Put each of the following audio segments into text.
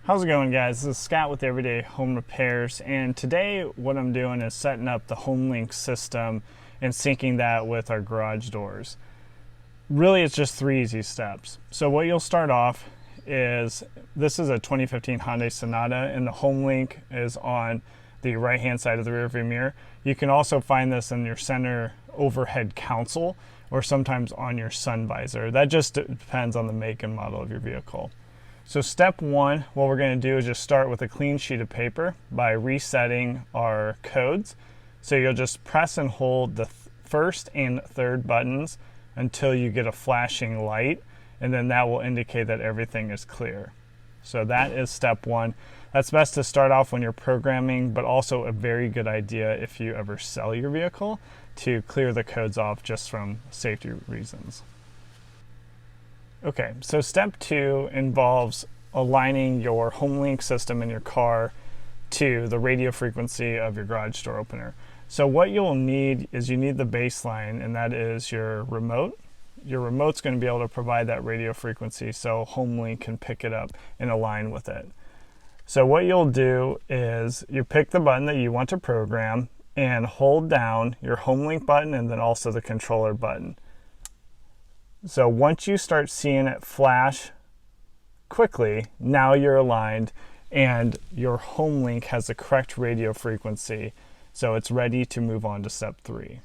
How's it going, guys? This is Scott with Everyday Home Repairs, and today what I'm doing is setting up the HomeLink system and syncing that with our garage doors. Really, it's just 3 easy steps. So what you'll start off is, this is a 2015 Hyundai Sonata, and the HomeLink is on the right-hand side of the rearview mirror. You can also find this in your center overhead console or sometimes on your sun visor. That just depends on the make and model of your vehicle. So step one, what we're going to do is just start with a clean sheet of paper by resetting our codes. So you'll just press and hold the first and third buttons until you get a flashing light, and then that will indicate that everything is clear. So that is step one. That's best to start off when you're programming, but also a very good idea if you ever sell your vehicle to clear the codes off just from safety reasons. Okay, so step two involves aligning your HomeLink system in your car to the radio frequency of your garage door opener. So what you'll need is you need the baseline, and that is your remote. Your remote's going to be able to provide that radio frequency so HomeLink can pick it up and align with it. So what you'll do is you pick the button that you want to program and hold down your HomeLink button and then also the controller button. So once you start seeing it flash quickly, now you're aligned and your HomeLink has the correct radio frequency, so it's ready to move on to step three.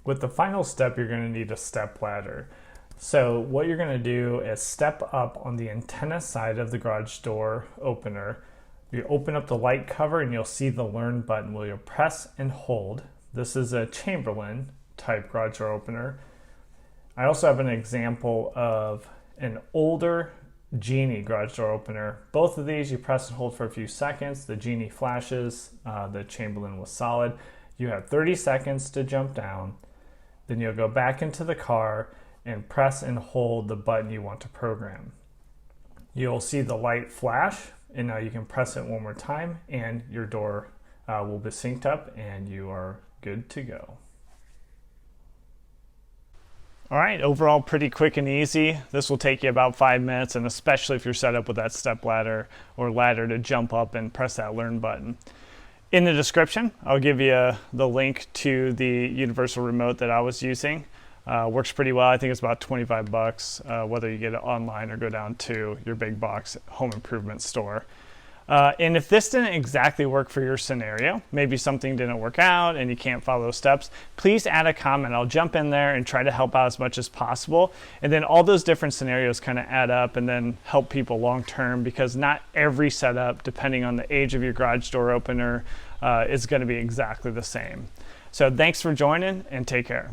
With the final step, you're going to need a step ladder. So what you're going to do is step up on the antenna side of the garage door opener. You open up the light cover and you'll see the Learn button where you'll press and hold. This is a Chamberlain type garage door opener. I also have an example of an older Genie garage door opener. Both of these you press and hold for a few seconds. The Genie flashes, the Chamberlain was solid. You have 30 seconds to jump down. Then you'll go back into the car and press and hold the button you want to program. You'll see the light flash, and now you can press it one more time and your door will be synced up and you are good to go. All right, overall pretty quick and easy. This will take you about 5 minutes, and especially if you're set up with that step ladder or ladder to jump up and press that Learn button. In the description, I'll give you the link to the universal remote that I was using. Works pretty well. I think it's about 25 bucks, whether you get it online or go down to your big box home improvement store. And if this didn't exactly work for your scenario, maybe something didn't work out and you can't follow those steps, please add a comment. I'll jump in there and try to help out as much as possible. And then all those different scenarios kind of add up and then help people long term, because not every setup, depending on the age of your garage door opener, is going to be exactly the same. So thanks for joining and take care.